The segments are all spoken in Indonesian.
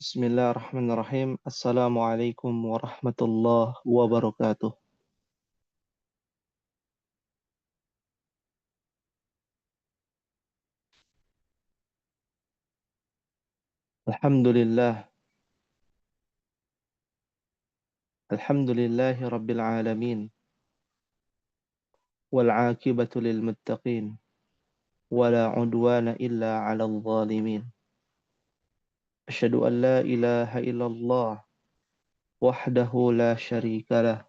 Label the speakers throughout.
Speaker 1: Bismillahirrahmanirrahim. Assalamualaikum warahmatullahi wabarakatuh. Alhamdulillah. Alhamdulillahi rabbil alamin. Wal aqibatu lil muttaqin. Wala udwana illa 'alal zalimin. Asyhadu an la ilaha illallah wahdahu la syarika lah.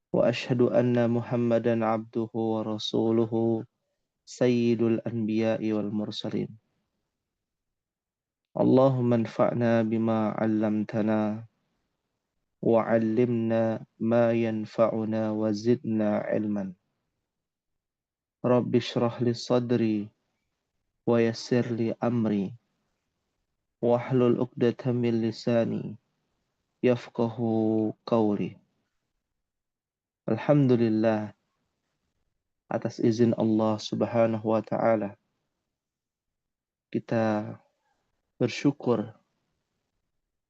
Speaker 1: Wa asyhadu anna Muhammadan abduhu wa rasuluhu sayyidul anbiya'i wal mursalin. Allahumma anfa'na bima 'allamtana وعلمنا ما ينفعنا وزدنا علما رب اشرح لي صدري ويسر لي أمري واحلل عقدة من لساني يفقه قولي. Alhamdulillah, atas izin Allah Subhanahu wa taala kita bersyukur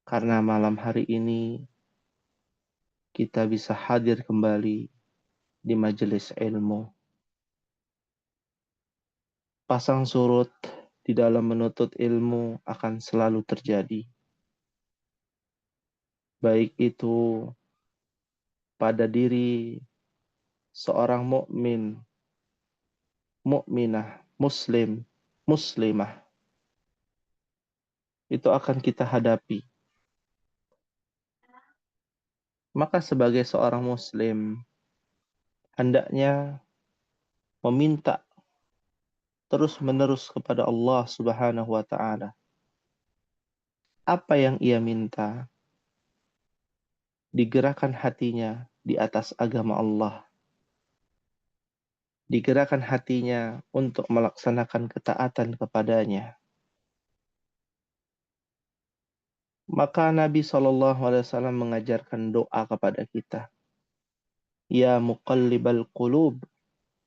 Speaker 1: karena malam hari ini kita bisa hadir kembali di majelis ilmu. Pasang surut di dalam menuntut ilmu akan selalu terjadi. Baik itu pada diri seorang mukmin, mukminah, muslim, muslimah. Itu akan kita hadapi. Maka sebagai seorang muslim, hendaknya meminta terus-menerus kepada Allah Subhanahu wa taala. Apa yang ia minta, digerakkan hatinya di atas agama Allah. Digerakkan hatinya untuk melaksanakan ketaatan kepadanya. Maka Nabi SAW mengajarkan doa kepada kita. Ya muqallibal qulub,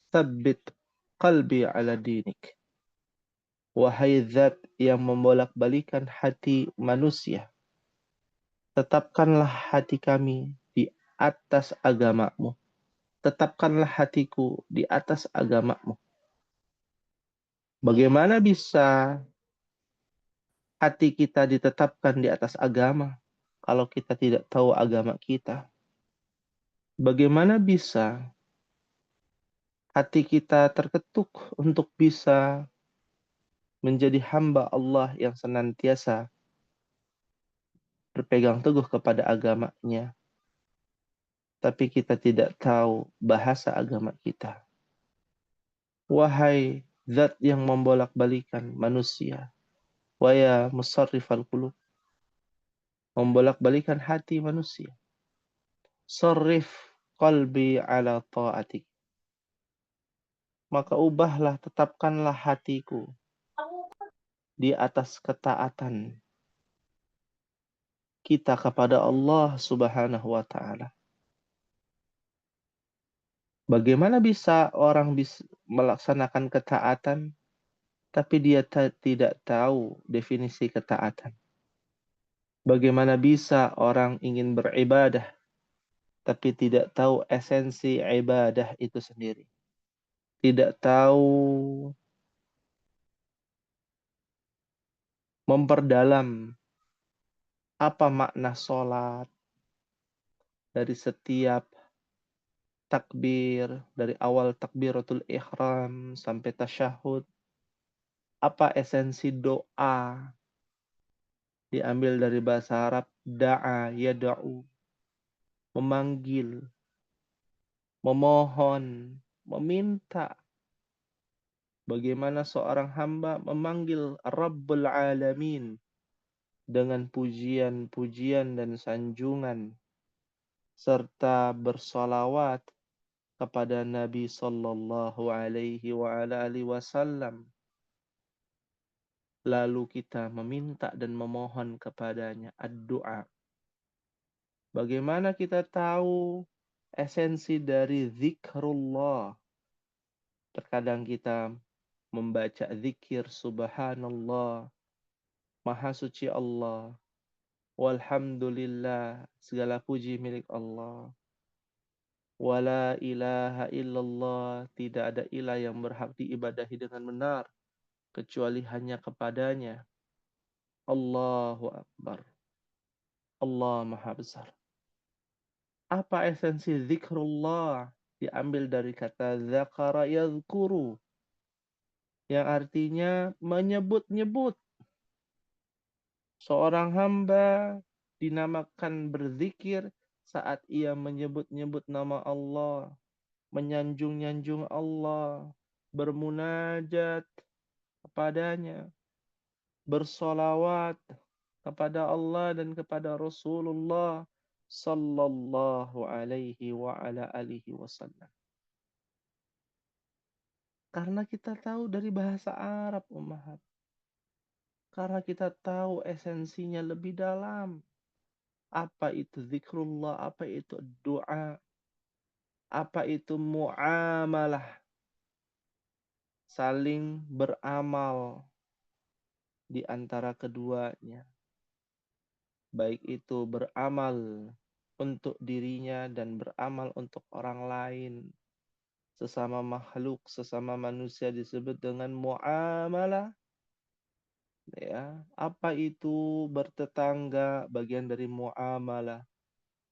Speaker 1: tsabbit qalbi ala dinik. Wahai zat yang membolak-balikan hati manusia, tetapkanlah hati kami di atas agamamu. Tetapkanlah hatiku di atas agamamu. Bagaimana bisa hati kita ditetapkan di atas agama kalau kita tidak tahu agama kita? Bagaimana bisa hati kita terketuk untuk bisa menjadi hamba Allah yang senantiasa berpegang teguh kepada agamanya, tapi kita tidak tahu bahasa agama kita? Wahai zat yang membolak-balikan manusia, wa ya musarrifal qulub, membolak-balikan hati manusia, sarrif qalbi ala ta'atik, maka ubahlah, tetapkanlah hatiku di atas ketaatan kita kepada Allah Subhanahu wa taala. Bagaimana bisa orang bisa melaksanakan ketaatan tapi dia tidak tahu definisi ketaatan? Bagaimana bisa orang ingin beribadah tapi tidak tahu esensi ibadah itu sendiri? Tidak tahu memperdalam apa makna sholat dari setiap takbir, dari awal takbiratul ihram sampai tasyahud. Apa esensi doa? Diambil dari bahasa Arab, da'a, yada'u, memanggil, memohon, meminta. Bagaimana seorang hamba memanggil Rabbul Alamin dengan pujian-pujian dan sanjungan, serta bersolawat kepada Nabi Sallallahu Alaihi Wasallam. Lalu kita meminta dan memohon kepadanya, ad-du'a. Bagaimana kita tahu esensi dari zikrullah? Terkadang kita membaca zikir subhanallah, Maha suci Allah. Walhamdulillah, segala puji milik Allah. Wala ilaha illallah, tidak ada ilah yang berhak diibadahi dengan benar kecuali hanya kepadanya. Allahu Akbar. Allah Maha Besar. Apa esensi zikrullah? Diambil dari kata zakara yadhkuru, yang artinya menyebut-nyebut. Seorang hamba dinamakan berzikir saat ia menyebut-nyebut nama Allah, menyanjung-nyanjung Allah, bermunajat kepadanya, bersolawat kepada Allah dan kepada Rasulullah sallallahu alaihi wa ala alihi wasallam. Karena kita tahu dari bahasa Arab, Ummahat. Karena kita tahu esensinya lebih dalam. Apa itu zikrullah, apa itu doa, apa itu muamalah. Saling beramal di antara keduanya. Baik itu beramal untuk dirinya dan beramal untuk orang lain. Sesama makhluk, sesama manusia disebut dengan muamalah. Ya, apa itu bertetangga, bagian dari muamalah.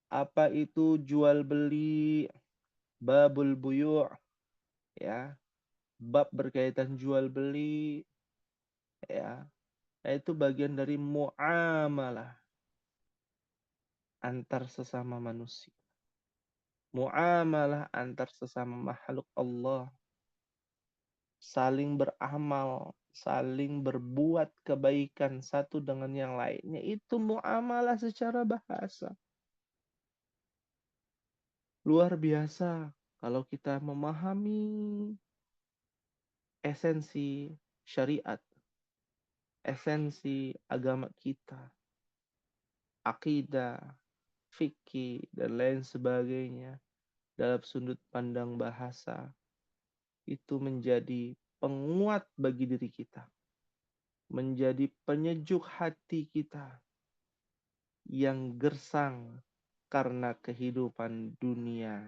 Speaker 1: Apa itu jual beli, babul buyu', ya. Bab berkaitan jual beli, ya. Itu bagian dari muamalah antar sesama manusia. Muamalah antar sesama makhluk Allah. Saling beramal, saling berbuat kebaikan satu dengan yang lainnya. Itu muamalah secara bahasa. Luar biasa kalau kita memahami esensi syariat, esensi agama kita, akidah, fikih, dan lain sebagainya dalam sudut pandang bahasa. Itu menjadi penguat bagi diri kita, menjadi penyejuk hati kita yang gersang karena kehidupan dunia,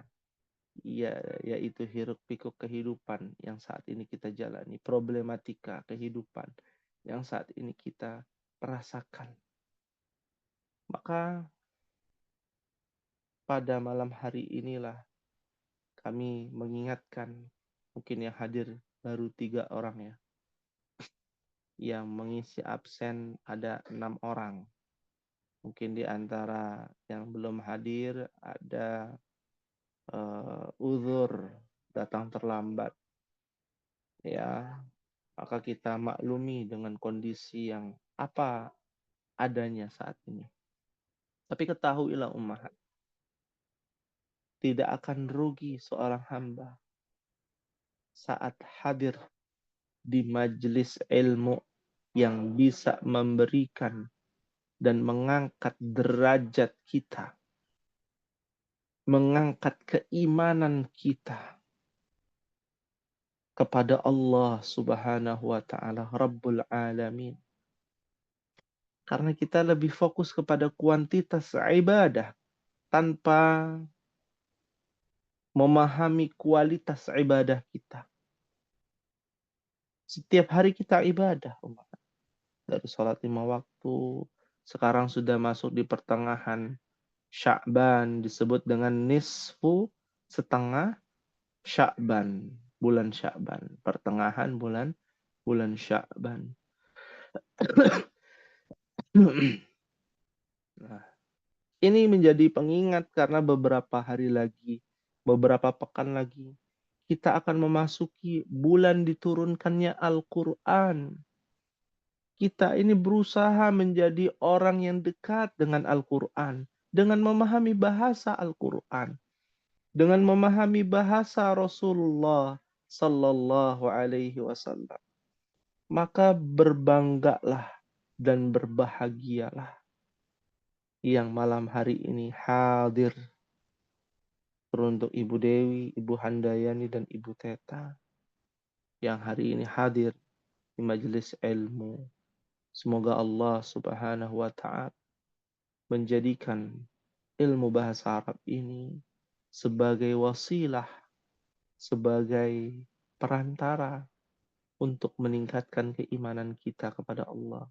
Speaker 1: ya, yaitu hiruk pikuk kehidupan yang saat ini kita jalani, problematika kehidupan yang saat ini kita rasakan. Maka pada malam hari inilah kami mengingatkan, mungkin yang hadir baru 3 orang ya, yang mengisi absen ada 6 orang. Mungkin di antara yang belum hadir ada uzur, datang terlambat. Ya, maka kita maklumi dengan kondisi yang apa adanya saat ini. Tapi ketahuilah ummahat, tidak akan rugi seorang hamba saat hadir di majelis ilmu yang bisa memberikan dan mengangkat derajat kita, mengangkat keimanan kita kepada Allah Subhanahu wa taala Rabbul Alamin. Karena kita lebih fokus kepada kuantitas ibadah tanpa memahami kualitas ibadah kita. Setiap hari kita ibadah, umat. Dari sholat 5 waktu, sekarang sudah masuk di pertengahan Sya'ban, disebut dengan nisfu, setengah Sya'ban, bulan Sya'ban, pertengahan bulan Sya'ban. Nah, ini menjadi pengingat karena beberapa hari lagi, beberapa pekan lagi, kita akan memasuki bulan diturunkannya Al-Quran. Kita ini berusaha menjadi orang yang dekat dengan Al-Quran, dengan memahami bahasa Al-Quran, dengan memahami bahasa Rasulullah Sallallahu Alaihi Wasallam. Maka berbanggalah dan berbahagialah yang malam hari ini hadir, teruntuk Ibu Dewi, Ibu Handayani, dan Ibu Teta yang hari ini hadir di majelis ilmu. Semoga Allah Subhanahu wa Ta'ala menjadikan ilmu bahasa Arab ini sebagai wasilah, sebagai perantara untuk meningkatkan keimanan kita kepada Allah,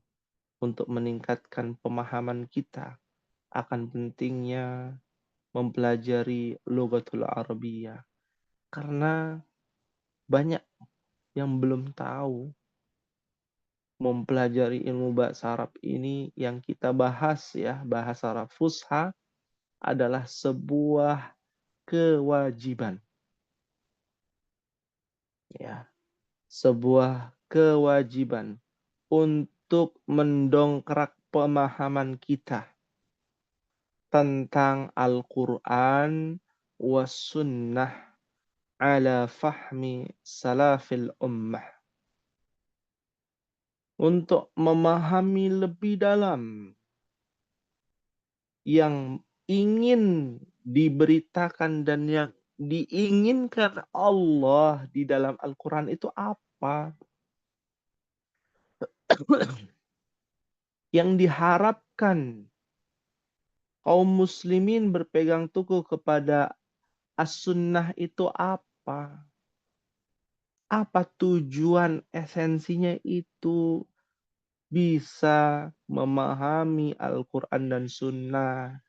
Speaker 1: untuk meningkatkan pemahaman kita akan pentingnya mempelajari Lughatul Arabiyyah. Karena banyak yang belum tahu mempelajari ilmu bahasa Arab ini yang kita bahas ya, bahasa Arab Fusha adalah sebuah kewajiban. Ya, sebuah kewajiban untuk mendongkrak pemahaman kita tentang Al-Quran was sunnah ala fahmi salafil ummah. Untuk memahami lebih dalam yang ingin diberitakan dan yang diinginkan Allah di dalam Al-Quran itu apa? Yang diharapkan kaum muslimin berpegang teguh kepada as-sunnah itu apa? Apa tujuan esensinya itu? Bisa memahami Al-Quran dan Sunnah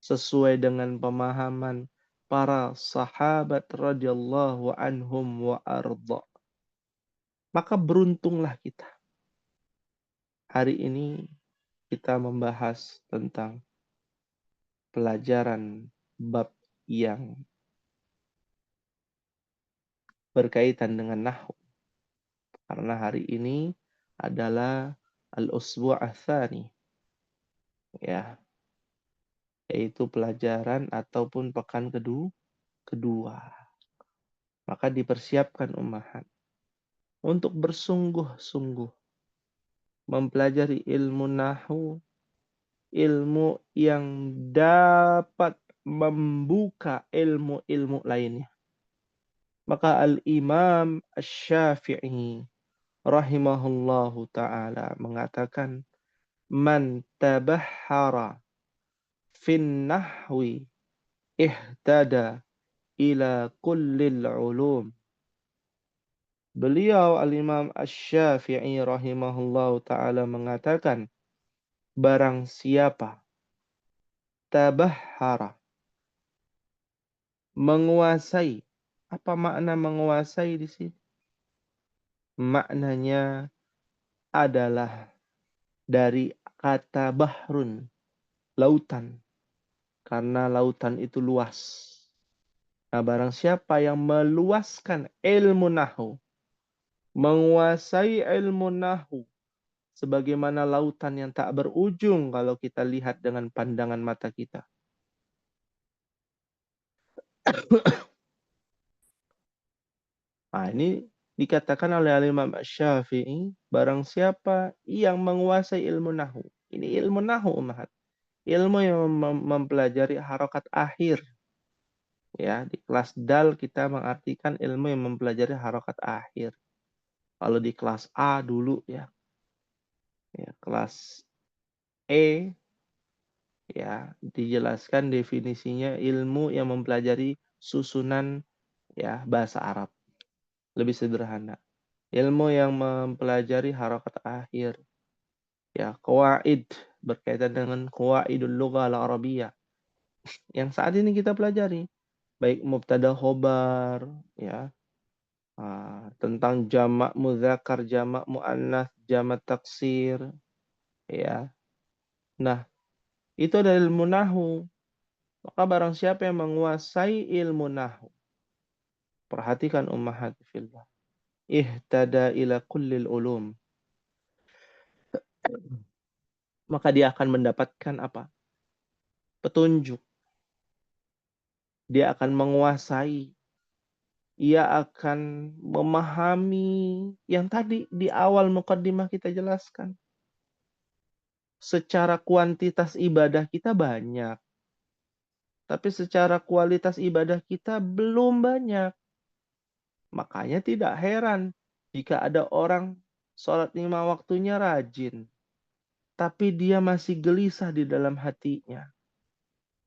Speaker 1: sesuai dengan pemahaman para sahabat radhiyallahu anhum wa arda. Maka beruntunglah kita. Hari ini kita membahas tentang pelajaran bab yang berkaitan dengan nahwu. Karena hari ini adalah al-usbu' ats-tsani. Ya, yaitu pelajaran ataupun pekan kedua. Maka dipersiapkan ummahat untuk bersungguh-sungguh mempelajari ilmu nahwu, ilmu yang dapat membuka ilmu-ilmu lainnya. Maka Al-Imam Asy-Syafi'i rahimahullahu ta'ala mengatakan, Man tabahhara fin nahwi ihtada ila kullil ulum. Beliau Al-Imam Asy-Syafi'i rahimahullahu ta'ala mengatakan, barang siapa tabahhara, menguasai. Apa makna menguasai di sini? Maknanya adalah dari kata bahrun, lautan. Karena lautan itu luas. Nah, barang siapa yang meluaskan ilmu nahwu, menguasai ilmu nahwu, sebagaimana lautan yang tak berujung kalau kita lihat dengan pandangan mata kita. Nah, ini dikatakan oleh Imam Syafi'i, barang siapa yang menguasai ilmu nahwu. Ini ilmu nahwu, umat. Ilmu yang mempelajari harokat akhir. Ya, di kelas dal kita mengartikan ilmu yang mempelajari harokat akhir. Kalau di kelas A dulu ya kelas E ya dijelaskan definisinya ilmu yang mempelajari susunan ya bahasa Arab. Lebih sederhana. Ilmu yang mempelajari harokat akhir. Ya, qawaid berkaitan dengan qawaidul lughah al-arabiyyah yang saat ini kita pelajari. Baik mubtada khobar ya. Tentang jamak muzakkar, jamak muannats, jamak taksir ya. Nah, itu adalah ilmu nahwu. Maka barang siapa yang menguasai ilmu nahwu, perhatikan ummahat fillah, ihtada ila kullil ulum. Maka dia akan mendapatkan apa? Petunjuk. Dia akan menguasai. Ia akan memahami yang tadi di awal mukaddimah kita jelaskan. Secara kuantitas ibadah kita banyak. Tapi secara kualitas ibadah kita belum banyak. Makanya tidak heran jika ada orang sholat 5 waktunya rajin, tapi dia masih gelisah di dalam hatinya.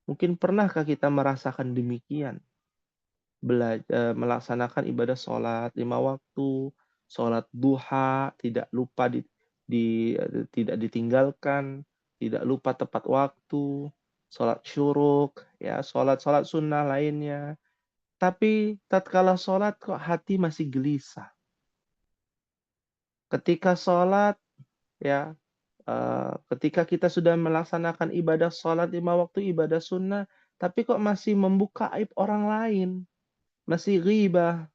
Speaker 1: Mungkin pernahkah kita merasakan demikian? Melaksanakan ibadah sholat 5 waktu, sholat duha, tidak lupa tidak ditinggalkan, tidak lupa tepat waktu, sholat syuruk, ya, sholat-sholat sunnah lainnya. Tapi tatkala sholat kok hati masih gelisah. Ketika sholat, ya, ketika kita sudah melaksanakan ibadah sholat 5 waktu, ibadah sunnah, tapi kok masih membuka aib orang lain, masih ghibah,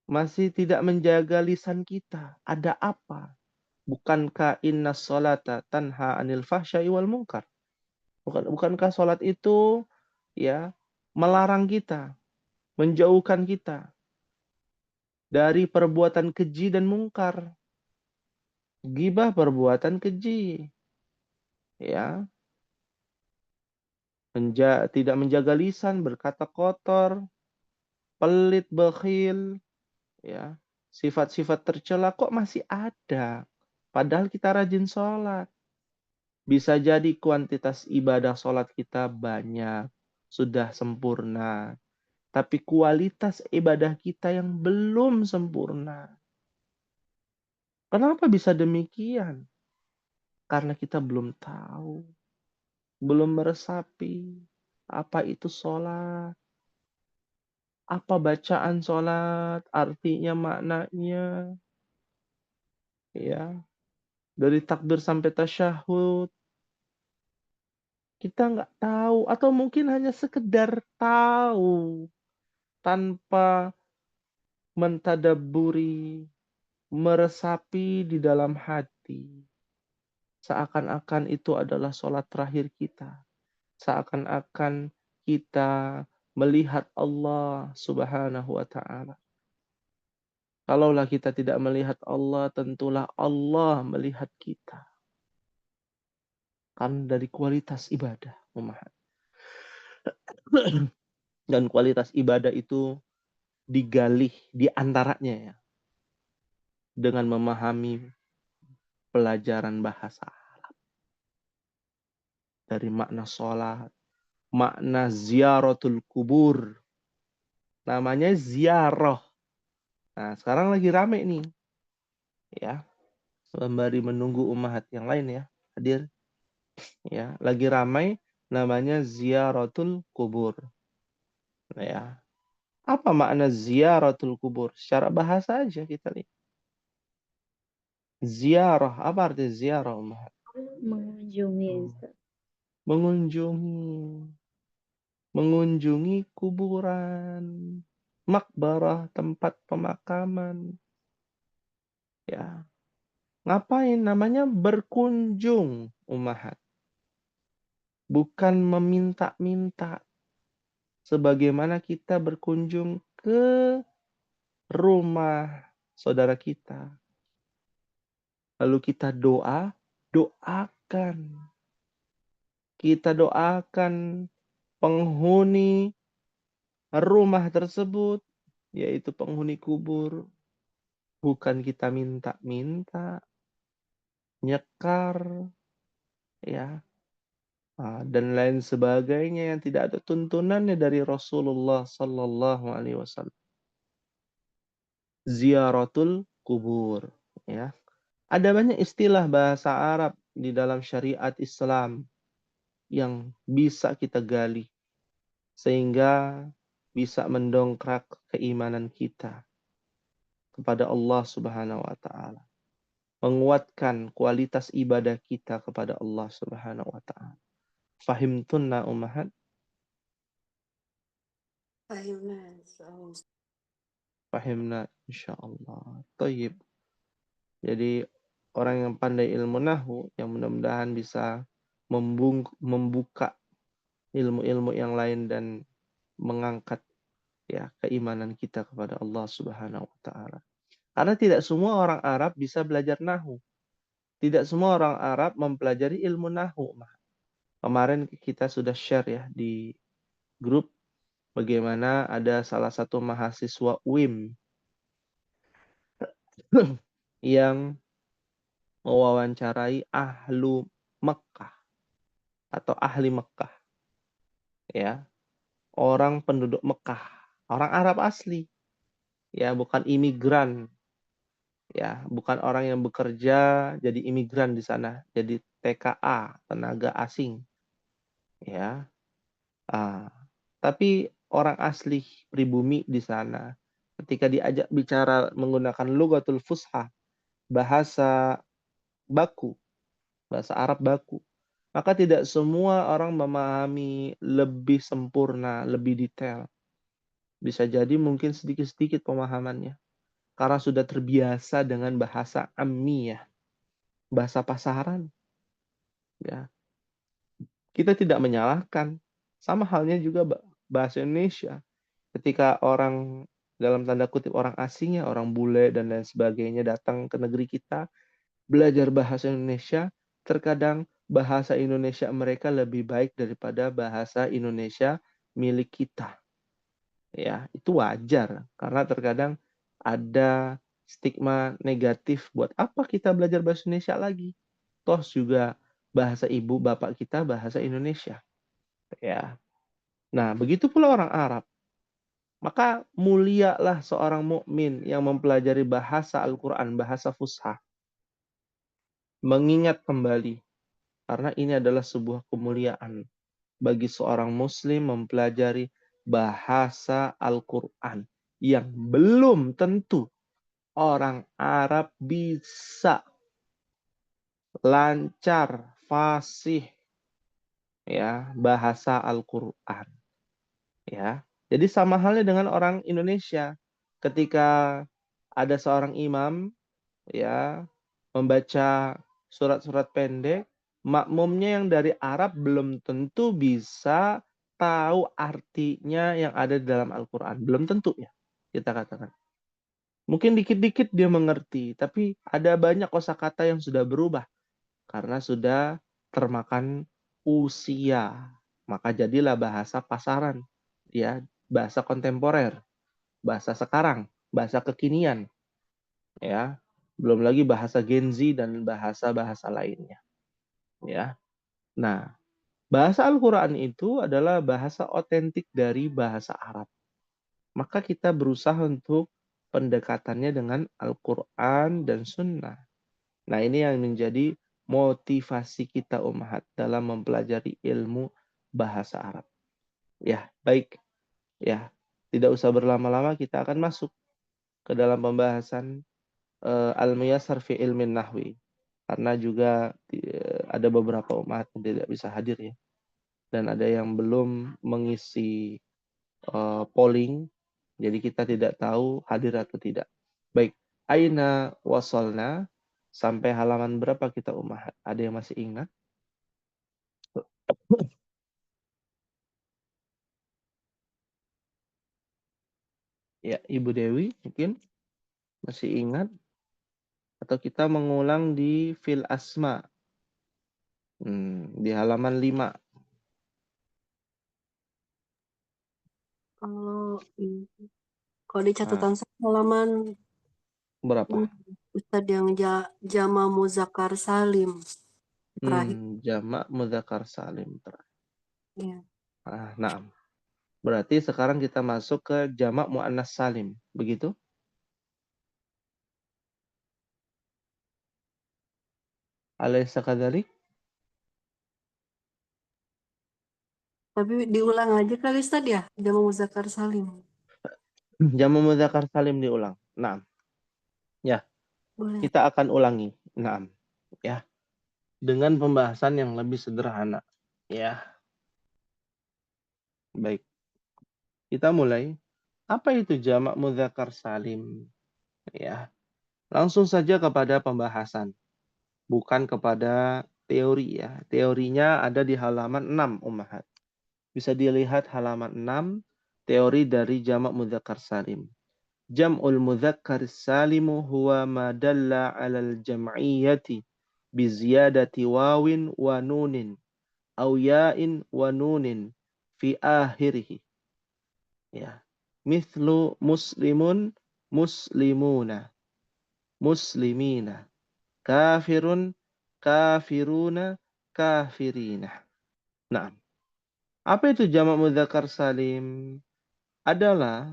Speaker 1: masih tidak menjaga lisan kita. Ada apa? Bukankah inna sholata tanha anil fahsyai wal munkar? Bukankah sholat itu, ya, melarang kita, menjauhkan kita dari perbuatan keji dan mungkar. Gibah perbuatan keji, ya, tidak menjaga lisan, berkata kotor, pelit, bakhil, ya, sifat-sifat tercela kok masih ada. Padahal kita rajin sholat. Bisa jadi kuantitas ibadah sholat kita banyak, sudah sempurna. Tapi kualitas ibadah kita yang belum sempurna. Kenapa bisa demikian? Karena kita belum tahu, belum meresapi apa itu sholat, apa bacaan sholat, artinya, maknanya, ya, dari takbir sampai tasyahud. Kita nggak tahu, atau mungkin hanya sekedar tahu tanpa mentadabburi, meresapi di dalam hati. Seakan-akan itu adalah sholat terakhir kita. Seakan-akan kita melihat Allah Subhanahu wa Ta'ala. Kalaulah kita tidak melihat Allah, tentulah Allah melihat kita. Kan dari kualitas ibadah, memahami. Dan kualitas ibadah itu digali di antaranya, ya, dengan memahami pelajaran bahasa dari makna sholat, makna ziaratul kubur. Namanya ziarah. Nah, sekarang lagi rame nih, ya, sembari menunggu ummahat yang lain, ya, hadir, ya, lagi ramai, namanya ziaratul kubur. Nah, ya, apa makna ziaratul kubur? Secara bahasa aja kita lihat. Ziarah, apa arti ziarah, ummahat?
Speaker 2: Mengunjungi.
Speaker 1: Mengunjungi. Mengunjungi kuburan, makbarah, tempat pemakaman. Ya, ngapain? Namanya berkunjung, ummahat. Bukan meminta-minta. Sebagaimana kita berkunjung ke rumah saudara kita. Lalu kita doakan. Kita doakan penghuni rumah tersebut, yaitu penghuni kubur. Bukan kita minta-minta, nyekar, ya, dan lain sebagainya yang tidak ada tuntunannya dari Rasulullah Sallallahu Alaihi Wasallam. Ziaratul kubur, ya. Ada banyak istilah bahasa Arab di dalam syariat Islam yang bisa kita gali sehingga bisa mendongkrak keimanan kita kepada Allah Subhanahu wa taala, menguatkan kualitas ibadah kita kepada Allah Subhanahu wa taala. Fahimtunna ummahat? Fahimna insyaallah. Thayyib. Jadi orang yang pandai ilmu nahwu yang mudah-mudahan bisa membuka ilmu-ilmu yang lain dan mengangkat, ya, keimanan kita kepada Allah Subhanahu wa taala. Karena tidak semua orang Arab bisa belajar nahwu. Tidak semua orang Arab mempelajari ilmu nahwu. Kemarin kita sudah share, ya, di grup bagaimana ada salah satu mahasiswa UIM yang mewawancarai ahlu Mekah atau ahli Mekah, ya, orang penduduk Mekah, orang Arab asli, ya, bukan imigran, ya, bukan orang yang bekerja jadi imigran di sana, jadi TKA, tenaga asing, ya. Ah, tapi orang asli pribumi di sana, ketika diajak bicara menggunakan lugatul fusha, bahasa baku, bahasa Arab baku, maka tidak semua orang memahami lebih sempurna, lebih detail. Bisa jadi mungkin sedikit-sedikit pemahamannya, karena sudah terbiasa dengan bahasa ammiyah, bahasa pasaran. Ya, kita tidak menyalahkan. Sama halnya juga bahasa Indonesia. Ketika orang, dalam tanda kutip orang asing ya, orang bule dan lain sebagainya datang ke negeri kita, belajar bahasa Indonesia, terkadang bahasa Indonesia mereka lebih baik daripada bahasa Indonesia milik kita. Ya, itu wajar karena terkadang ada stigma negatif, buat apa kita belajar bahasa Indonesia lagi? Toh juga bahasa ibu bapak kita bahasa Indonesia. Ya. Nah, begitu pula orang Arab. Maka mulialah seorang mukmin yang mempelajari bahasa Al-Qur'an, bahasa fusha. Mengingat kembali karena ini adalah sebuah kemuliaan bagi seorang muslim mempelajari bahasa Al-Qur'an yang belum tentu orang Arab bisa lancar, fasih, ya, bahasa Al-Qur'an, ya. Jadi sama halnya dengan orang Indonesia. Ketika ada seorang imam, ya, membaca surat-surat pendek, makmumnya yang dari Arab belum tentu bisa tahu artinya yang ada di dalam Al-Qur'an. Belum tentu ya, kita katakan. Mungkin dikit-dikit dia mengerti, tapi ada banyak kosakata yang sudah berubah karena sudah termakan usia. Maka jadilah bahasa pasaran, ya, bahasa kontemporer, bahasa sekarang, bahasa kekinian, ya. Belum lagi bahasa Gen Z dan bahasa-bahasa lainnya, ya. Nah, bahasa Al-Qur'an itu adalah bahasa otentik dari bahasa Arab. Maka kita berusaha untuk pendekatannya dengan Al-Qur'an dan Sunnah. Nah, ini yang menjadi motivasi kita Ummahat dalam mempelajari ilmu bahasa Arab. Ya, baik. Ya, tidak usah berlama-lama, kita akan masuk ke dalam pembahasan Al-Muyassar fi Ilmin Nahwi. Karena juga ada beberapa umat yang tidak bisa hadir ya. Dan ada yang belum mengisi polling, jadi kita tidak tahu hadir atau tidak. Baik, aina wasolna, sampai halaman berapa kita Ummahat? Ada yang masih ingat? Ya, Ibu Dewi mungkin masih ingat? Atau kita mengulang di fil asma, di halaman 5.
Speaker 2: Kalau kalau di
Speaker 1: Nah,
Speaker 2: catatan saya halaman
Speaker 1: berapa?
Speaker 2: Ustadz yang Jama Muzakkar Salim terakhir.
Speaker 1: Jamak mudzakkar salim.
Speaker 2: Ya.
Speaker 1: Nah, berarti sekarang kita masuk ke jamak muannas salim, begitu? Alaysa kadzalik?
Speaker 2: Tapi diulang aja kali Ustadz ya, Jama Muzakkar Salim.
Speaker 1: Jamak mudzakkar salim diulang. Nah, ya,
Speaker 2: Boleh.
Speaker 1: kita akan ulangi. Nah, ya, dengan pembahasan yang lebih sederhana. Ya, baik. Kita mulai. Apa itu jamak mudzakkar salim? Ya, langsung saja kepada pembahasan, bukan kepada teori ya. Teorinya ada di halaman 6 Ummahat. Bisa dilihat halaman 6, teori dari jamak mudzakkar salim. Jam'ul mudzakkar salimu huwa ma dalla 'alal jam'iyyati bi ziyadati wawin wa nunin aw ya'in wa nunin fi akhirih. Ya. Mithlu muslimun muslimuna. muslimina. Kafirun, kafiruna, kafirina. Nah, apa itu jamak mudzakkar salim? Adalah,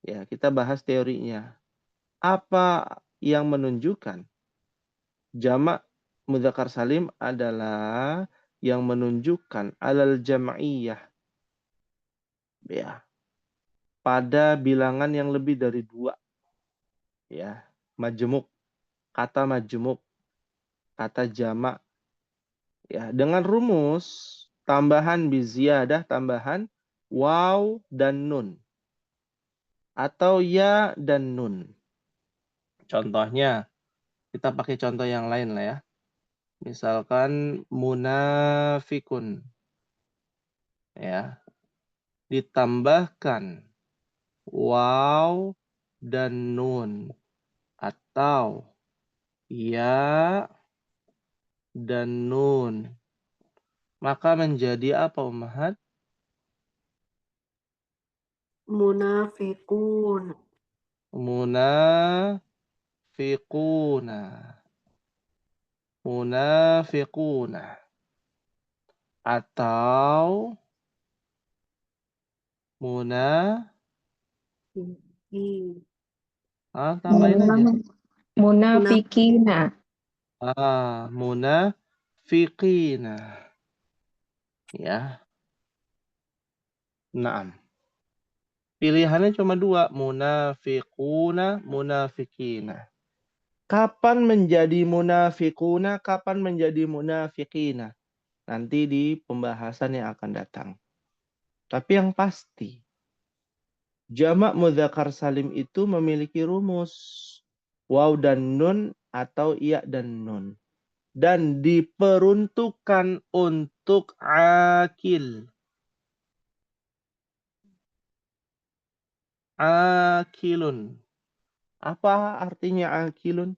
Speaker 1: ya kita bahas teorinya. Apa yang menunjukkan jamak mudzakkar salim adalah yang menunjukkan alal jam'iyah, ya, pada bilangan yang lebih dari 2, ya. Majemuk, kata majemuk, kata jamak, ya, dengan rumus tambahan biziyadah, tambahan waw dan nun atau ya dan nun. Contohnya, kita pakai contoh yang lain lah ya. Misalkan munafikun, ya, ditambahkan waw dan nun atau ya dan nun, maka menjadi apa, Ummahat?
Speaker 2: Munafikun.
Speaker 1: Munafiquna. Munafiquna. Atau tambahin aja.
Speaker 3: Munafikina.
Speaker 1: Munafiqina. Ya. Naam. Pilihannya cuma 2, munafiquna, munafiqina. Kapan menjadi munafiquna, kapan menjadi munafiqina? Nanti di pembahasan yang akan datang. Tapi yang pasti, jamak mudzakkar salim itu memiliki rumus waw dan nun atau iya dan nun. Dan diperuntukkan untuk akil. Akilun. Apa artinya akilun?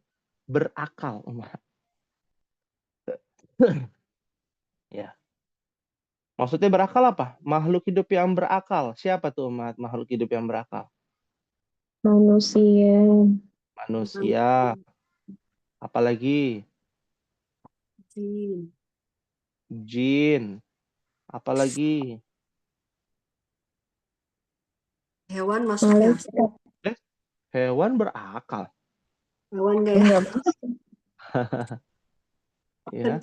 Speaker 1: Berakal. Ya. Maksudnya berakal apa? Makhluk hidup yang berakal. Siapa tuh umat makhluk hidup yang berakal?
Speaker 3: Manusia.
Speaker 1: Manusia. Apalagi?
Speaker 2: Jin.
Speaker 1: Jin. Apalagi?
Speaker 2: Hewan masuk ya?
Speaker 3: Malaikat.
Speaker 1: Hewan berakal.
Speaker 2: Hewan enggak ya?
Speaker 3: Enggak.
Speaker 1: Ya.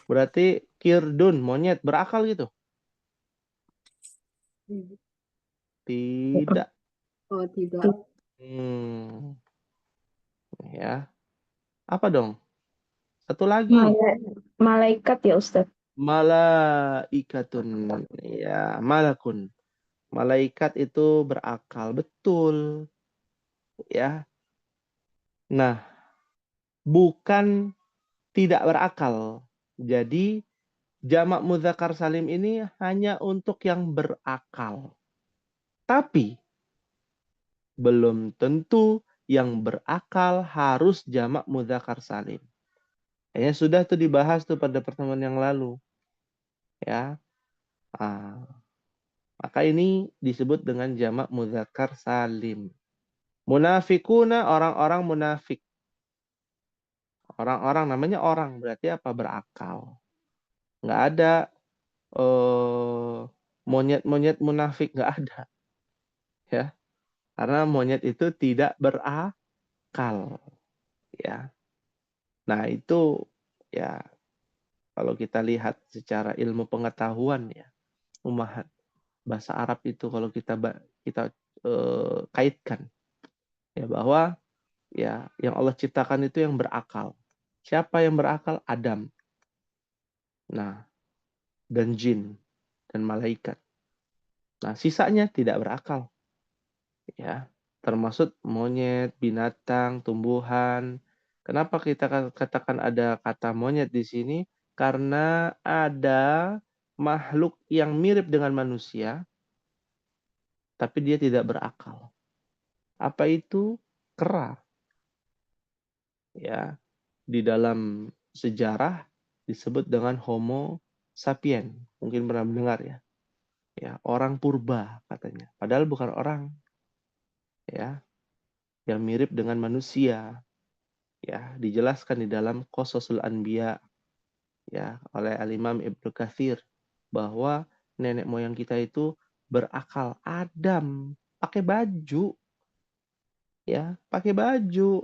Speaker 1: Berarti kirdun, monyet, berakal gitu? Tidak.
Speaker 2: Oh, tidak.
Speaker 1: Hmm. Ya. Apa dong? Satu lagi.
Speaker 3: Malaikat ya Ustaz.
Speaker 1: Malaikatun. Ya, malakun. Malaikat itu berakal. Betul. Ya. Nah, bukan tidak berakal. Jadi, jamak mudzakkar salim ini hanya untuk yang berakal. Tapi, belum tentu yang berakal harus jamak mudzakkar salim. Kayaknya sudah tuh dibahas tuh pada pertemuan yang lalu. Ya. Maka ini disebut dengan jamak mudzakkar salim. Munafikuna, orang-orang munafik. Orang-orang namanya orang, berarti apa? Berakal. Nggak ada monyet-monyet munafik, nggak ada. Ya. Karena monyet itu tidak berakal. Ya. Nah, itu ya kalau kita lihat secara ilmu pengetahuan ya, Ummahat, bahasa Arab itu kalau kita kaitkan ya bahwa ya yang Allah ciptakan itu yang berakal. Siapa yang berakal? Adam. Nah, dan jin dan malaikat. Nah, sisanya tidak berakal. Ya, termasuk monyet, binatang, tumbuhan. Kenapa kita katakan ada kata monyet di sini? Karena ada makhluk yang mirip dengan manusia, tapi dia tidak berakal. Apa itu? Kera. Ya, di dalam sejarah disebut dengan Homo sapien. Mungkin pernah mendengar ya. Ya, orang purba katanya. Padahal bukan orang. Ya. yang mirip dengan manusia. Ya, dijelaskan di dalam Qasasul Anbiya ya oleh Al-Imam Ibnu Katsir bahwa nenek moyang kita itu berakal. Adam pakai baju ya, pakai baju.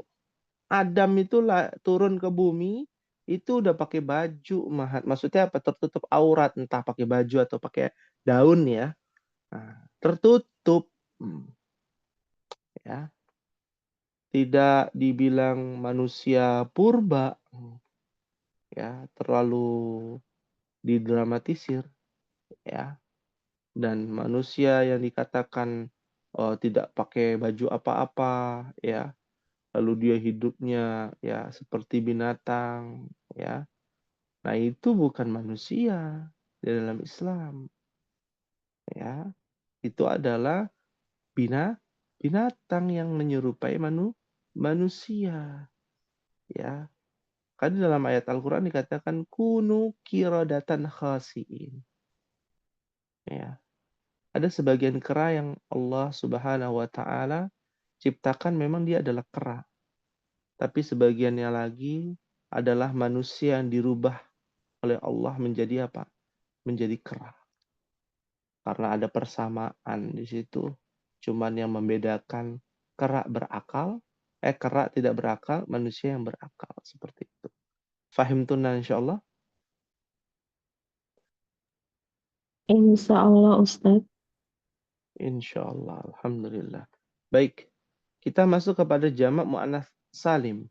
Speaker 1: Adam itu turun ke bumi itu udah pakai baju, maksudnya apa? Tertutup aurat, entah pakai baju atau pakai daun ya. Nah, tertutup. Ya, tidak dibilang manusia purba ya, terlalu didramatisir ya. Dan manusia yang dikatakan tidak pakai baju apa-apa ya, lalu dia hidupnya ya seperti binatang ya. Nah, itu bukan manusia di dalam Islam ya. Itu adalah binatang yang menyerupai manusia ya. Kan dalam ayat Al-Quran dikatakan kunu kirodatan khasiin. Ya. Ada sebagian kera yang Allah Subhanahu wa taala ciptakan memang dia adalah kera. Tapi sebagiannya lagi adalah manusia yang dirubah oleh Allah menjadi apa? Menjadi kera. Karena ada persamaan di situ. Cuman yang membedakan kera tidak berakal, manusia yang berakal. Seperti itu. Fahim tunna insyaallah?
Speaker 3: Insya Allah Ustadz.
Speaker 1: Insyaallah, alhamdulillah. Baik, kita masuk kepada jamak muannats salim.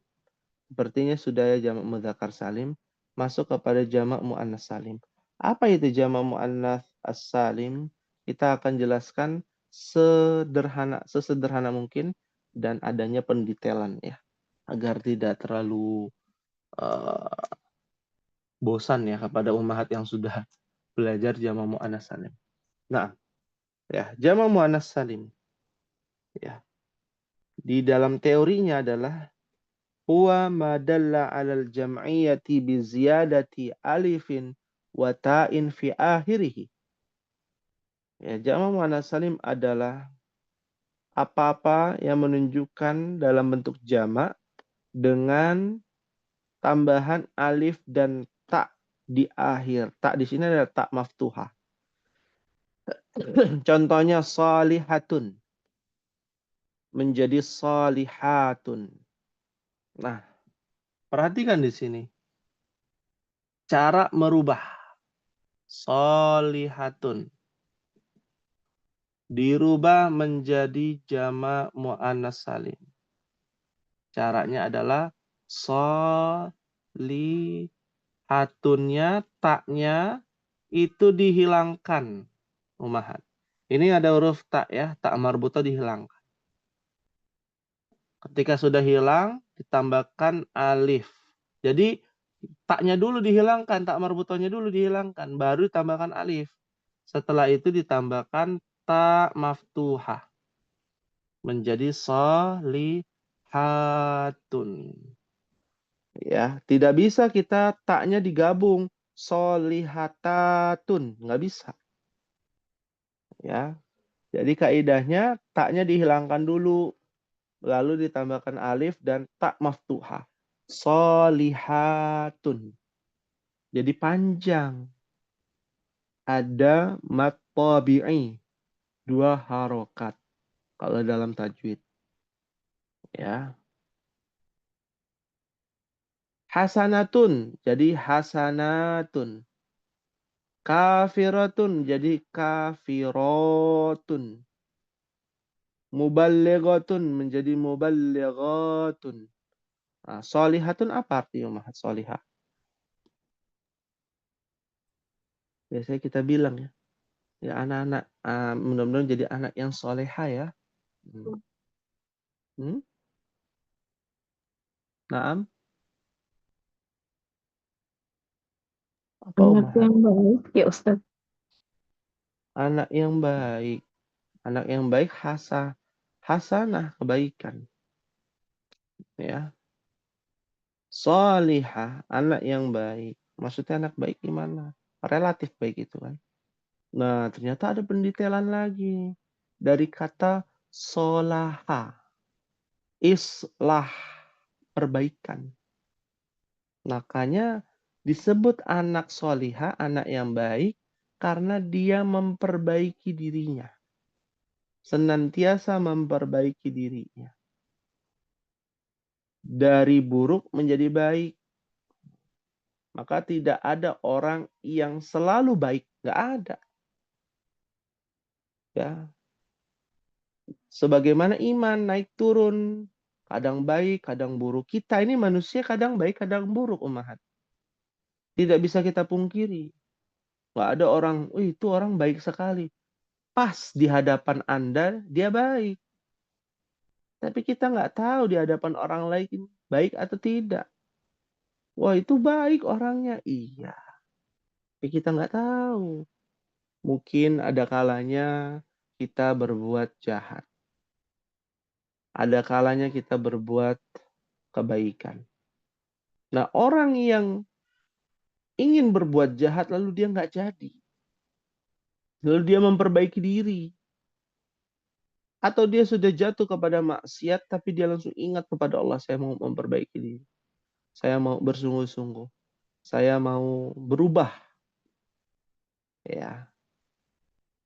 Speaker 1: Sepertinya sudah ya jamak mudzakkar salim. Masuk kepada jamak muannats salim. Apa itu jamak muannats as-salim? Kita akan jelaskan sesederhana mungkin dan adanya pendetailan ya, agar tidak terlalu bosan ya kepada ummahat yang sudah belajar jamak muannats salim. Nah, ya, jamak muannats salim. Ya. Di dalam teorinya adalah huwa ma dalla 'alal jam'iyyati bi ziyadati alifin wa ta'in fi akhirih. Ya, jamak muannats salim adalah apa-apa yang menunjukkan dalam bentuk jamak dengan tambahan alif dan ta di akhir. Ta di sini adalah ta maftuhah. Contohnya salihatun menjadi salihatun. Nah, perhatikan di sini. Cara merubah solihatun dirubah menjadi jamak muannats salim. Caranya adalah solihatunnya, taknya itu dihilangkan. Ummahat. Ini ada huruf tak ya, tak marbutah dihilangkan. Ketika sudah hilang, ditambahkan alif. Jadi taknya dulu dihilangkan, tak marbutahnya dulu dihilangkan, baru ditambahkan alif. Setelah itu ditambahkan ta maftuhah menjadi solihatun. Ya, tidak bisa kita taknya digabung solihatatun, nggak bisa. Ya, jadi kaidahnya taknya dihilangkan dulu, lalu ditambahkan alif dan ta maftuhah. Solihatun. Jadi panjang. Ada mat tabi'i, 2 harokat kalau dalam tajwid. Ya. Hasanatun jadi hasanatun. Kafiratun jadi kafirotun. Muballighatun menjadi muballighatun. Nah, solihatun apa artinya Mahat solihah? Biasanya kita bilang ya. Ya anak-anak mudah-mudahan jadi anak yang soleha ya. Naam. Apa
Speaker 3: Anak
Speaker 1: Mahat?
Speaker 3: yang baik ya Ustadz.
Speaker 1: Anak yang baik. Anak yang baik hasanah kebaikan. Ya. Solihah, anak yang baik. Maksudnya anak baik gimana? Relatif baik itu kan. Nah, ternyata ada pendetailan lagi. Dari kata solaha. islah, perbaikan. Makanya disebut anak solihah, anak yang baik, karena dia memperbaiki dirinya. Senantiasa memperbaiki dirinya. Dari buruk menjadi baik. Maka tidak ada orang yang selalu baik. Nggak ada. Ya. Sebagaimana iman naik turun. Kadang baik, kadang buruk. Kita ini manusia kadang baik, kadang buruk, ummahat. Tidak bisa kita pungkiri. Nggak ada orang, itu orang baik sekali. Pas di hadapan Anda, dia baik. Tapi kita nggak tahu di hadapan orang lain baik atau tidak. Wah, itu baik orangnya. Iya. Tapi kita nggak tahu. Mungkin ada kalanya kita berbuat jahat. Ada kalanya kita berbuat kebaikan. Nah, orang yang ingin berbuat jahat lalu dia nggak jadi. Lalu dia memperbaiki diri. Atau dia sudah jatuh kepada maksiat tapi dia langsung ingat kepada Allah, saya mau memperbaiki diri. Saya mau bersungguh-sungguh. Saya mau berubah. Ya,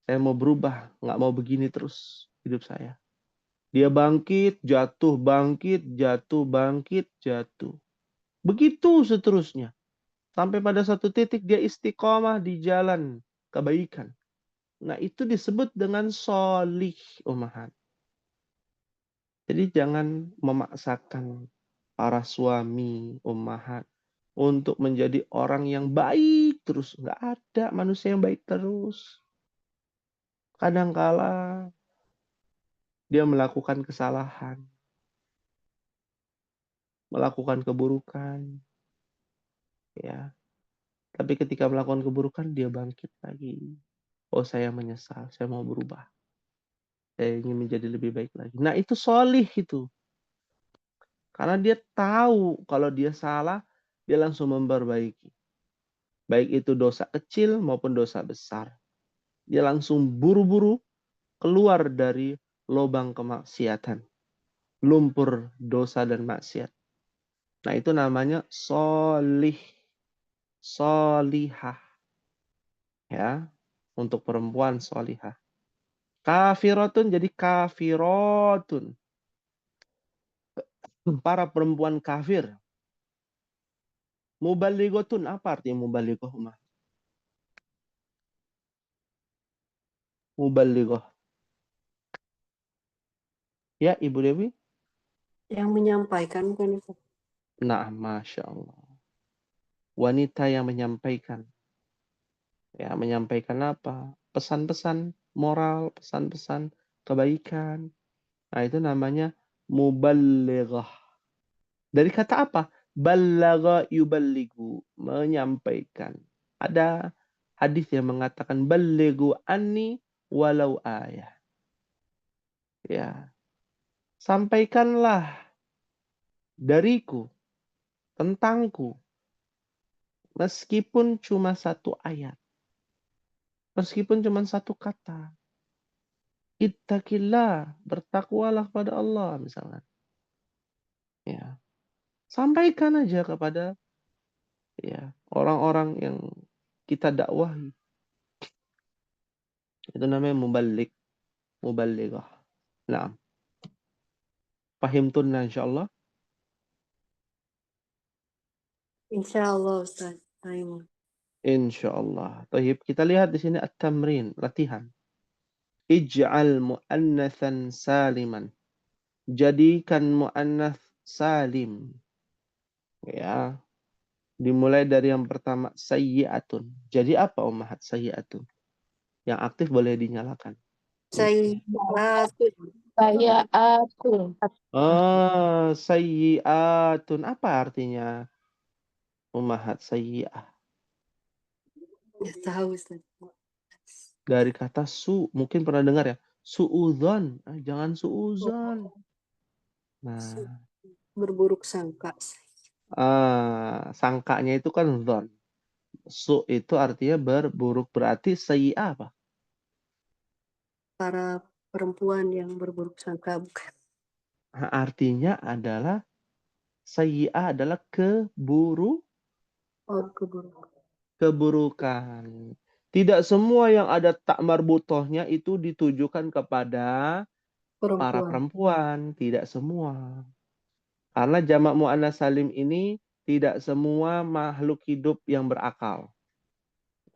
Speaker 1: saya mau berubah, nggak mau begini terus hidup saya. Dia bangkit, jatuh, bangkit, jatuh, bangkit, jatuh. Begitu seterusnya. Sampai pada satu titik dia istiqomah di jalan kebaikan. Nah, itu disebut dengan solih, ummahat. Jadi jangan memaksakan para suami, ummahat, untuk menjadi orang yang baik terus. Nggak ada manusia yang baik terus. Kadangkala dia melakukan kesalahan, melakukan keburukan, ya. Tapi ketika melakukan keburukan, dia bangkit lagi. Oh, saya menyesal, saya mau berubah. Saya ingin menjadi lebih baik lagi. Nah, itu solih itu. Karena dia tahu kalau dia salah, dia langsung memperbaiki. Baik itu dosa kecil maupun dosa besar. Dia langsung buru-buru keluar dari lubang kemaksiatan. Lumpur dosa dan maksiat. Nah, itu namanya solih. Solihah. Ya, untuk perempuan solihah. Kafiratun jadi kafirotun. Para perempuan kafir. Mubaligotun, apa artinya mubaligoh? Mubaligoh. Ya, Ibu Dewi?
Speaker 2: Yang menyampaikan bukan Ustaz?
Speaker 1: Nah, Masya Allah. Wanita yang menyampaikan. Ya, menyampaikan apa? Pesan-pesan moral, pesan-pesan kebaikan. Nah, itu namanya mubalighah. Dari kata apa? Balagha yuballigu, menyampaikan. Ada hadis yang mengatakan ballighu anni walau ayah. Ya. Sampaikanlah dariku, tentangku, meskipun cuma satu ayat. Meskipun cuma satu kata. Ittaqillah, bertakwalah pada Allah misalnya. Ya. Sampaikan aja kepada ya orang-orang yang kita dakwahi. Itu namanya muballigh, mubalighah. Nah, fahimtunna insyaallah.
Speaker 2: Insya Allah Ustaz. Ayo.
Speaker 1: Insyaallah. Tayyib, kita lihat di sini at-tamrin, latihan. Ij'al muannatsan saliman. Jadikan muannats salim. Ya. Dimulai dari yang pertama sayyi'atun. Jadi apa ummahat sayyi'atun? Yang aktif boleh dinyalakan.
Speaker 2: Sayyi'atun.
Speaker 3: Saya aku.
Speaker 1: Oh, sayyi'atun. Apa artinya ummahat sayyi'ah?
Speaker 2: Ya tahu Ustaz.
Speaker 1: Dari kata su. Mungkin pernah dengar ya. Su'udhon. Jangan su'udhon. Nah,
Speaker 2: Berburuk sangka.
Speaker 1: sangkanya itu kan dhon. Su itu artinya berburuk. Berarti sayyi'ah apa?
Speaker 2: Para perempuan yang berburuk sangka bukan.
Speaker 1: Artinya adalah sayyi'ah adalah
Speaker 2: Oh, keburukan.
Speaker 1: keburukan. Tidak semua yang ada tak marbutohnya itu ditujukan kepada para
Speaker 2: Perempuan.
Speaker 1: perempuan. Tidak semua. Karena jamak mu'annas salim ini tidak semua makhluk hidup yang berakal.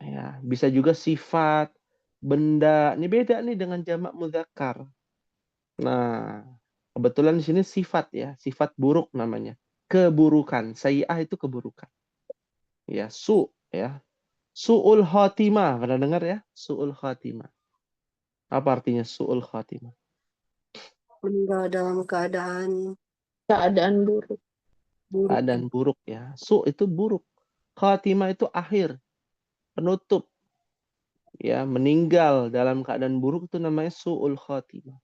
Speaker 1: Ya, bisa juga sifat, benda. Ini beda nih dengan jamak mudzakkar. Nah, kebetulan di sini sifat ya, sifat buruk namanya. Keburukan. Sayyi'ah itu keburukan. Ya, ya. Su'ul khatimah. Pernah dengar ya? Su'ul khatimah. Apa artinya su'ul khatimah?
Speaker 2: Meninggal dalam keadaan
Speaker 3: Keadaan buruk.
Speaker 2: buruk.
Speaker 1: Keadaan buruk ya. Itu buruk. Khatimah itu akhir, penutup. Ya, meninggal dalam keadaan buruk itu namanya su'ul khatimah.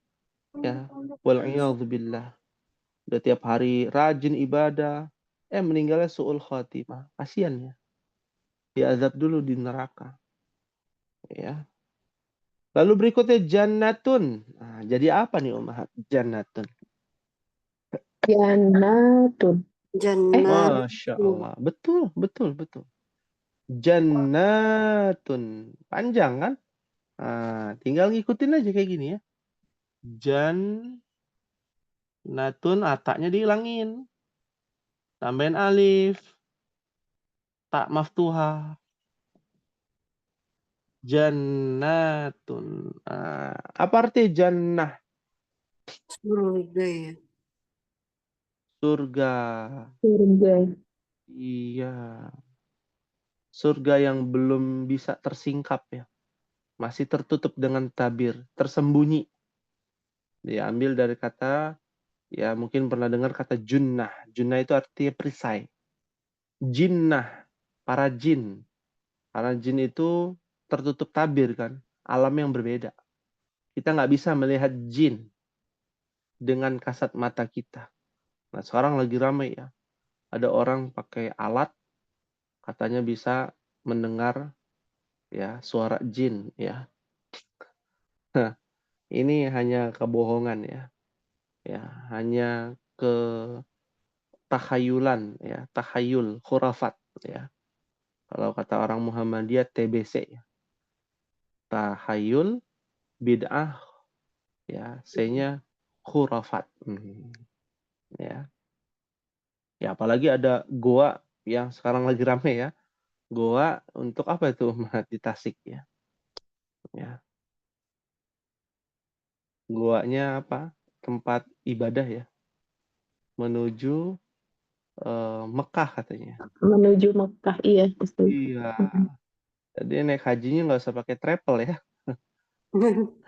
Speaker 1: Ya, wal'iyadzubillah. Udah tiap hari rajin ibadah, meninggalnya su'ul khatimah. Kasian ya. Diazab dulu di neraka. Ya. Lalu berikutnya jannatun. Nah, jadi apa nih Ummahat? Jannatun.
Speaker 3: Jannatun.
Speaker 2: Jannat.
Speaker 1: Masya Allah. Betul, betul, betul. Jannatun. Panjang kan? Nah, tinggal ngikutin aja kayak gini ya. Jannatun, ataknya dihilangin. Tambahin alif. Tak maftuha. Jannatun. Nah, apa arti jannah?
Speaker 2: Surga ya.
Speaker 1: Surga.
Speaker 3: Surga.
Speaker 1: Iya. Surga yang belum bisa tersingkap ya. Masih tertutup dengan tabir. Tersembunyi. Diambil dari kata, ya mungkin pernah dengar kata junnah. Junnah itu artinya perisai. Jinnah. Para jin. Para jin itu tertutup tabir kan. Alam yang berbeda. Kita nggak bisa melihat jin dengan kasat mata kita. Nah, sekarang lagi ramai ya. Ada orang pakai alat, katanya bisa mendengar ya suara jin ya. Ini hanya kebohongan ya. Ya, hanya takhayulan ya, takhayul, khurafat ya. Kalau kata orang Muhammadiyah TBC ya. Takhayul, bid'ah ya, C-nya khurafat. Ya. Ya, apalagi ada goa yang sekarang lagi rame ya. Goa untuk apa itu? Di Tasik ya. Ya. Goanya apa? Tempat ibadah ya. Menuju Mekah katanya.
Speaker 3: Menuju Mekah. Iya, betul.
Speaker 1: Iya. Jadi naik hajinya nggak usah pakai travel ya.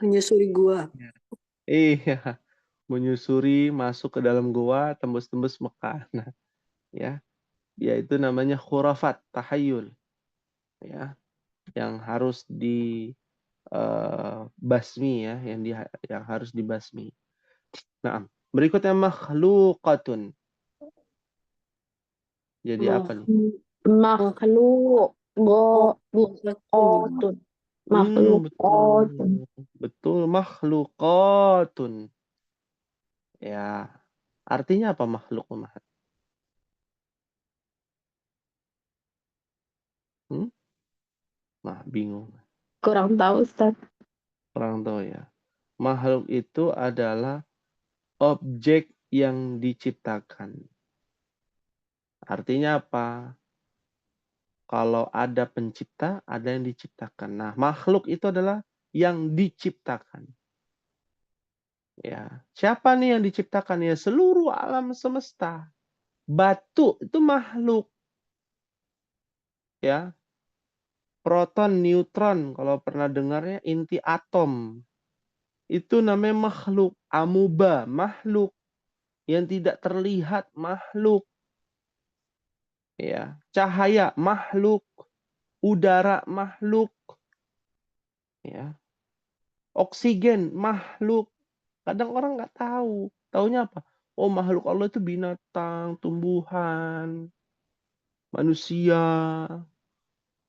Speaker 2: Menyusuri gua.
Speaker 1: Iya. Menyusuri masuk ke dalam goa, tembus-tembus Mekah. Nah, ya. Ya itu namanya khurafat, tahayul. Ya. Yang harus basmi ya, yang harus dibasmi. Nah, berikutnya makhluqatun. Jadi apa nih?
Speaker 3: Makhluk.
Speaker 2: Oh,
Speaker 3: Gotun. Makhlukotun.
Speaker 1: Betul. Betul, makhluqatun. Ya, artinya apa makhluk, Umahat? Hmm? Nah, bingung.
Speaker 3: Kurang tahu, Ustaz.
Speaker 1: Kurang tahu ya. Makhluk itu adalah objek yang diciptakan. Artinya apa? Kalau ada pencipta, ada yang diciptakan. Nah, makhluk itu adalah yang diciptakan. Ya, siapa nih yang diciptakan? Ya, seluruh alam semesta. Batu itu makhluk. Ya, proton, neutron, kalau pernah dengarnya inti atom. Itu namanya makhluk. Amuba, makhluk. Yang tidak terlihat, makhluk. Ya, cahaya, makhluk. Udara, makhluk. Ya, oksigen, makhluk. Kadang orang nggak tahu. Taunya apa? Oh, makhluk Allah itu binatang, tumbuhan, manusia.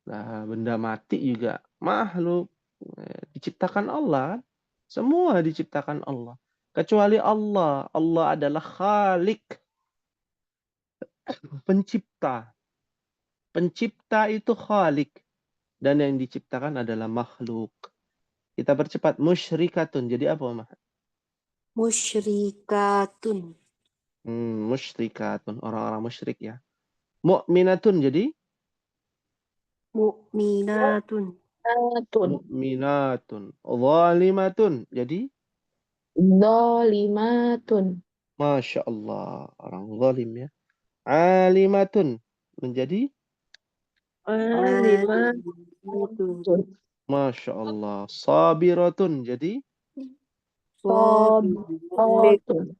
Speaker 1: Nah, benda mati juga makhluk. Diciptakan Allah kan? Semua diciptakan Allah. Kecuali Allah. Allah adalah Khalik, pencipta. Pencipta itu Khalik. Dan yang diciptakan adalah makhluk. Kita percepat. Musyrikatun. Jadi apa, Mah?
Speaker 2: Musyrikatun.
Speaker 1: Musyrikatun. Orang-orang musyrik ya. Mu'minatun. Jadi?
Speaker 2: Mu'minatun.
Speaker 3: Atun.
Speaker 1: Mu'minatun. Zalimatun. Jadi?
Speaker 3: Zalimatun.
Speaker 1: Masya Allah. Orang zalim ya. Alimatun. Menjadi?
Speaker 3: Alimatun.
Speaker 1: Masya Allah. Sabiratun. Jadi?
Speaker 3: Sabiratun.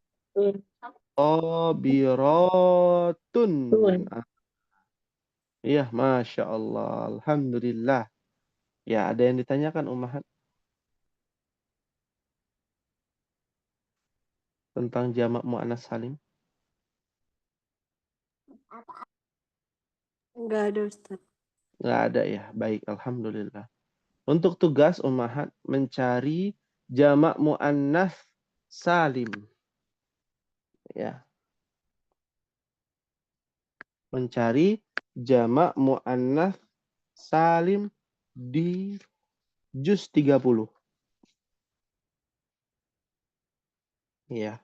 Speaker 1: Sabiratun.
Speaker 3: Tun.
Speaker 1: Iya, Masya Allah. Alhamdulillah. Ya, ada yang ditanyakan, Ummahat? Tentang jamak mu'annas salim?
Speaker 2: Enggak ada, Ustaz.
Speaker 1: Nggak ada ya. Baik, Alhamdulillah. Untuk tugas Ummahat mencari jamak mu'annas salim. Ya. Mencari jamak mu'annas salim di juz 30. Ya.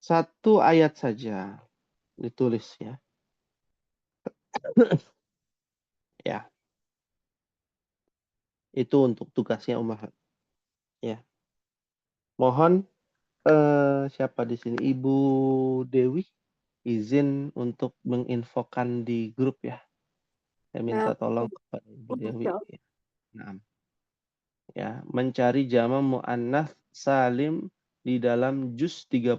Speaker 1: Satu ayat saja ditulis ya. Ya. Itu untuk tugasnya Ummahat. Ya. Mohon siapa di sini? Ibu Dewi izin untuk menginfokan di grup ya. Saya minta tolong kepada Ibu Dewi. Ya. Nah. Ya, mencari jamak muannats salim di dalam juz 30.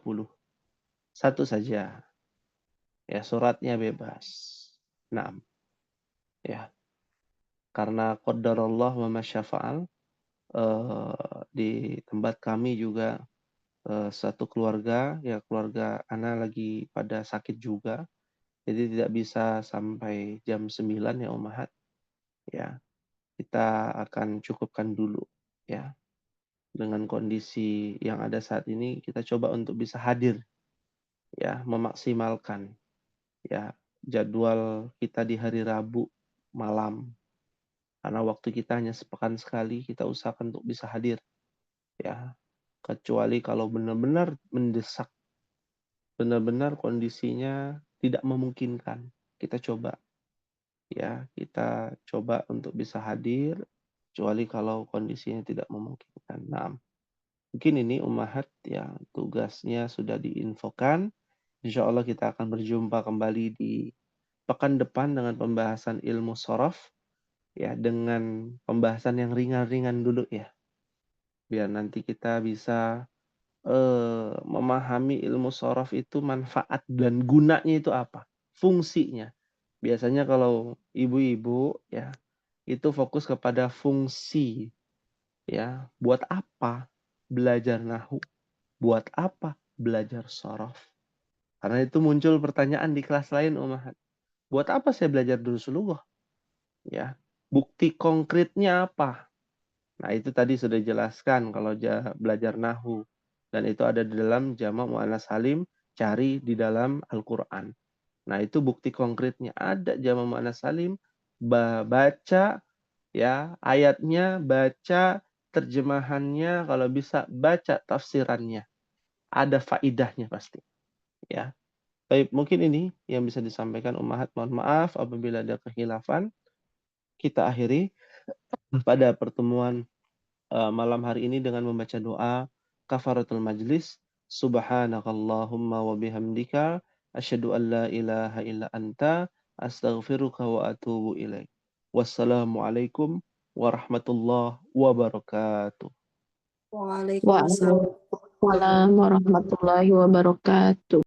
Speaker 1: Satu saja. Ya, suratnya bebas. Nah. Ya. Karena qadarullah wa masyafa'al di tempat kami juga satu keluarga, ya keluarga Ana lagi pada sakit juga. Jadi tidak bisa sampai jam 9 ya Ummahat. Ya. Kita akan cukupkan dulu ya. Dengan kondisi yang ada saat ini kita coba untuk bisa hadir ya, memaksimalkan ya jadwal kita di hari Rabu malam. Karena waktu kita hanya sepekan sekali, kita usahakan untuk bisa hadir ya. Kecuali kalau benar-benar mendesak, benar-benar kondisinya tidak memungkinkan, kita coba ya, kita coba untuk bisa hadir, kecuali kalau kondisinya tidak memungkinkan. Nah, mungkin ini Ummahat ya, tugasnya sudah diinfokan. Insya Allah kita akan berjumpa kembali di pekan depan dengan pembahasan ilmu sorof ya, dengan pembahasan yang ringan-ringan dulu ya, biar nanti kita bisa memahami ilmu sorof itu manfaat dan gunanya itu apa, fungsinya. Biasanya kalau ibu-ibu ya itu fokus kepada fungsi ya, buat apa belajar nahu, buat apa belajar sorof. Karena itu muncul pertanyaan di kelas lain Ummahat, buat apa saya belajar Durusulullah ya, bukti konkretnya apa. Nah itu tadi sudah dijelaskan kalau belajar nahu, dan itu ada di dalam jamak muannats salim, cari di dalam Al-Quran. Nah itu bukti konkretnya, ada jamak muannats salim, baca ya ayatnya, baca terjemahannya, kalau bisa baca tafsirannya, ada faidahnya pasti ya. Baik, mungkin ini yang bisa disampaikan Ummahat. Mohon maaf apabila ada kekhilafan. Kita akhiri pada pertemuan malam hari ini dengan membaca doa kafaratul majlis. Subhanakallahumma wa bihamdika asyhadu an la ilaha illa anta astaghfiruka wa atubu ilaik. Wassalamualaikum warahmatullahi wabarakatuh.
Speaker 2: Waalaikumsalam.
Speaker 3: Waalaikumsalam warahmatullahi wabarakatuh.